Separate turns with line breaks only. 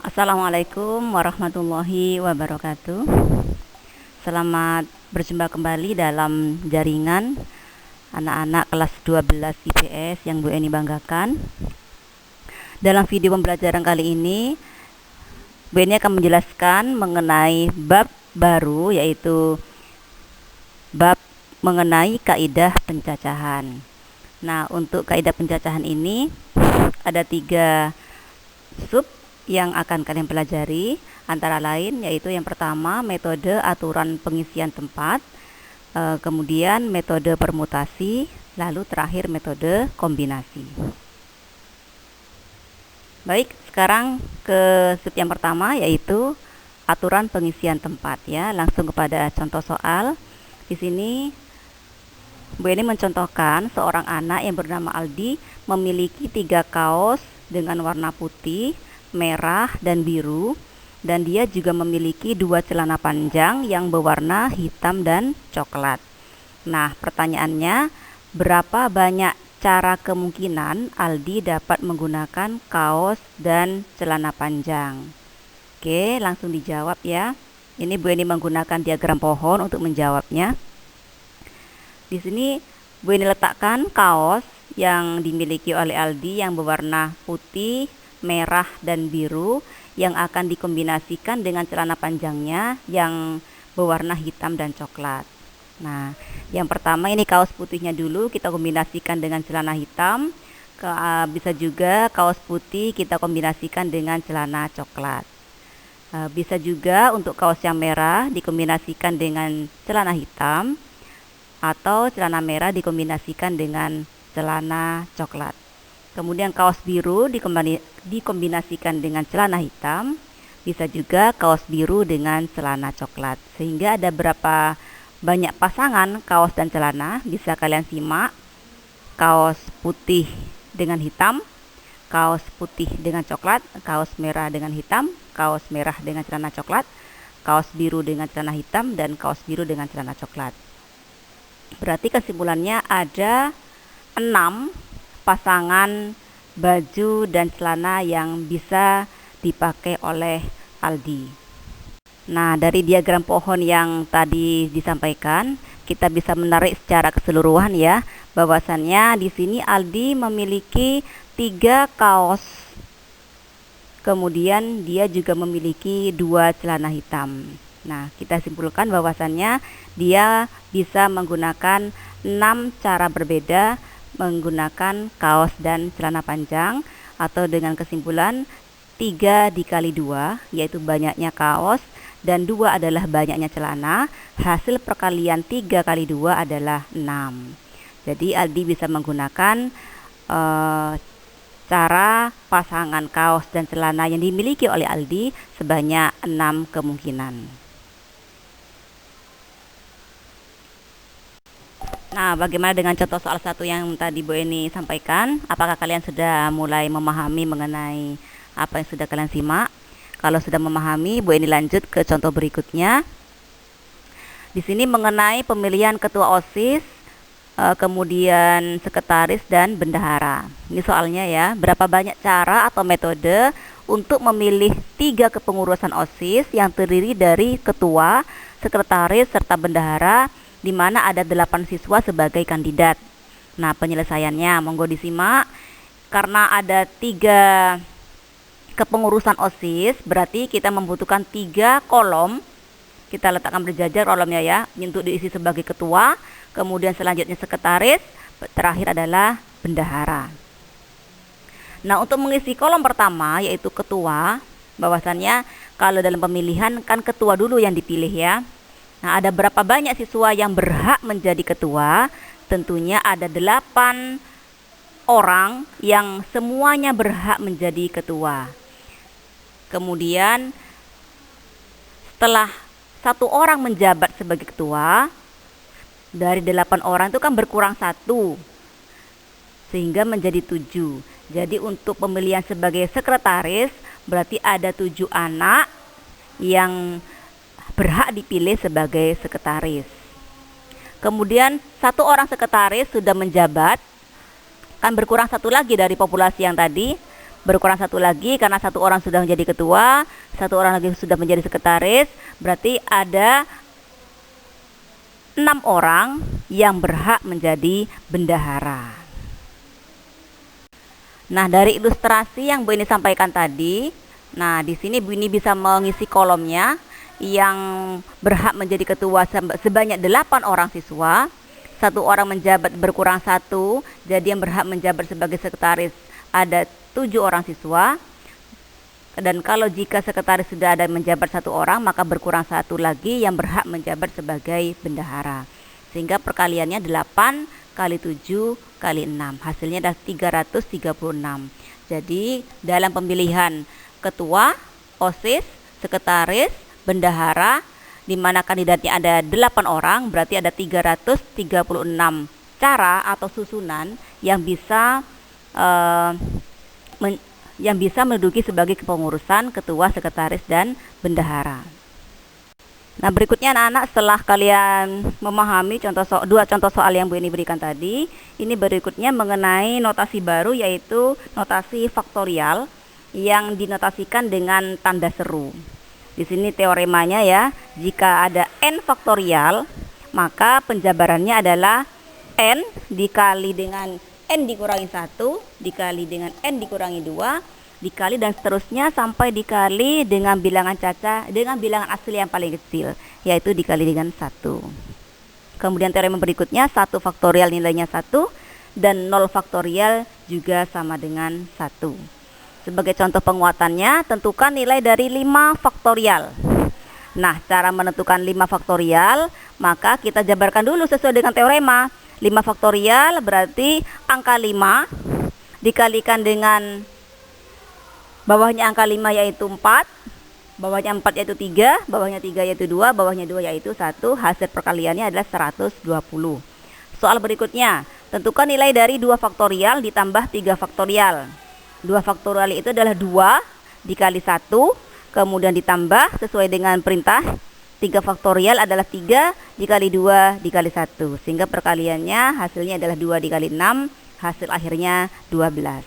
Assalamualaikum warahmatullahi wabarakatuh. Selamat berjumpa kembali dalam jaringan anak-anak kelas 12 IPS yang Bu Eni banggakan. Dalam video pembelajaran kali ini, Bu Eni akan menjelaskan mengenai bab baru, yaitu bab mengenai kaidah pencacahan. Nah, untuk kaidah pencacahan ini ada 3 sub yang akan kalian pelajari, antara lain yaitu yang pertama metode aturan pengisian tempat, kemudian metode permutasi, lalu terakhir metode kombinasi. Baik, sekarang ke sub yang pertama yaitu aturan pengisian tempat ya. Langsung kepada contoh soal. Di sini Bu Eni mencontohkan seorang anak yang bernama Aldi memiliki 3 kaos dengan warna putih, merah, dan biru, dan dia juga memiliki 2 celana panjang yang berwarna hitam dan coklat. Nah, pertanyaannya, berapa banyak cara kemungkinan Aldi dapat menggunakan kaos dan celana panjang? Oke, langsung dijawab ya. Ini Bu Eni menggunakan diagram pohon untuk menjawabnya. Di sini Bu Eni letakkan kaos yang dimiliki oleh Aldi yang berwarna putih, merah, dan biru yang akan dikombinasikan dengan celana panjangnya yang berwarna hitam dan coklat. Nah, yang pertama ini kaos putihnya dulu kita kombinasikan dengan celana hitam. Bisa juga kaos putih kita kombinasikan dengan celana coklat. Bisa juga untuk kaos yang merah dikombinasikan dengan celana hitam, atau celana merah dikombinasikan dengan celana coklat. Kemudian kaos biru dikombinasikan dengan celana hitam, bisa juga kaos biru dengan celana coklat. Sehingga ada berapa banyak pasangan kaos dan celana, bisa kalian simak. Kaos putih dengan hitam, kaos putih dengan coklat, kaos merah dengan hitam, kaos merah dengan celana coklat, kaos biru dengan celana hitam, dan kaos biru dengan celana coklat. Berarti kesimpulannya ada 6 pasangan baju dan celana yang bisa dipakai oleh Aldi. Nah, dari diagram pohon yang tadi disampaikan, kita bisa menarik secara keseluruhan ya, bahwasannya di sini Aldi memiliki 3 kaos. Kemudian dia juga memiliki 2 celana hitam. Nah, kita simpulkan bahwasannya dia bisa menggunakan 6 cara berbeda menggunakan kaos dan celana panjang, atau dengan kesimpulan 3 dikali 2 yaitu banyaknya kaos dan 2 adalah banyaknya celana. Hasil perkalian 3 kali 2 adalah 6. Jadi Aldi bisa menggunakan cara pasangan kaos dan celana yang dimiliki oleh Aldi sebanyak 6 kemungkinan. Nah, bagaimana dengan contoh soal 1 yang tadi Bu Eni sampaikan? Apakah kalian sudah mulai memahami mengenai apa yang sudah kalian simak? Kalau sudah memahami, Bu Eni lanjut ke contoh berikutnya. Di sini mengenai pemilihan ketua OSIS, kemudian sekretaris dan bendahara. Ini soalnya ya, berapa banyak cara atau metode untuk memilih 3 kepengurusan OSIS yang terdiri dari ketua, sekretaris, serta bendahara, di mana ada 8 siswa sebagai kandidat. Nah, penyelesaiannya monggo disimak. Karena ada 3 kepengurusan OSIS, berarti kita membutuhkan 3 kolom. Kita letakkan berjajar kolomnya ya, untuk diisi sebagai ketua, kemudian selanjutnya sekretaris, terakhir adalah bendahara. Nah, untuk mengisi kolom pertama yaitu ketua, bahwasannya kalau dalam pemilihan kan ketua dulu yang dipilih ya. Nah, ada berapa banyak siswa yang berhak menjadi ketua? Tentunya ada 8 orang yang semuanya berhak menjadi ketua. Kemudian setelah 1 orang menjabat sebagai ketua, dari 8 orang itu kan berkurang 1, sehingga menjadi 7. Jadi untuk pemilihan sebagai sekretaris, berarti ada 7 anak yang berhak dipilih sebagai sekretaris. Kemudian 1 orang sekretaris sudah menjabat, kan berkurang 1 lagi dari populasi yang tadi, berkurang satu lagi karena satu orang sudah menjadi ketua, satu orang lagi sudah menjadi sekretaris, berarti ada 6 orang yang berhak menjadi bendahara. Nah, dari ilustrasi yang Bu ini sampaikan tadi, nah di sini Bu ini bisa mengisi kolomnya yang berhak menjadi ketua sebanyak 8 orang siswa, satu orang menjabat berkurang satu, jadi yang berhak menjabat sebagai sekretaris ada 7 orang siswa. Dan kalau jika sekretaris sudah ada menjabat satu orang, maka berkurang satu lagi yang berhak menjabat sebagai bendahara. Sehingga perkaliannya 8 kali 7 kali 6, hasilnya adalah 336. Jadi dalam pemilihan ketua, OSIS, sekretaris, bendahara, di mana kandidatnya ada 8 orang, berarti ada 336 cara atau susunan yang bisa menduduki sebagai kepengurusan ketua, sekretaris, dan bendahara. Nah, berikutnya anak-anak, setelah kalian memahami dua contoh soal yang Bu ini berikan tadi, ini berikutnya mengenai notasi baru, yaitu notasi faktorial yang dinotasikan dengan tanda seru. Di sini teoremanya ya, jika ada n faktorial, maka penjabarannya adalah n dikali dengan n dikurangi 1 dikali dengan n dikurangi 2 dikali dan seterusnya sampai dikali dengan bilangan asli yang paling kecil, yaitu dikali dengan 1. Kemudian teorema berikutnya, 1 faktorial nilainya 1 dan 0 faktorial juga sama dengan 1. Sebagai contoh penguatannya, tentukan nilai dari 5 faktorial. Nah, cara menentukan 5 faktorial, maka kita jabarkan dulu sesuai dengan teorema. 5 faktorial berarti angka 5 dikalikan dengan bawahnya angka 5 yaitu 4, bawahnya 4 yaitu 3, bawahnya 3 yaitu 2, bawahnya 2 yaitu 1, hasil perkaliannya adalah 120. Soal berikutnya, tentukan nilai dari 2 faktorial ditambah 3 faktorial. 2 faktorial itu adalah 2 dikali 1, kemudian ditambah sesuai dengan perintah. 3 faktorial adalah 3 dikali 2 dikali 1, sehingga perkaliannya hasilnya adalah 2 dikali 6, hasil akhirnya 12.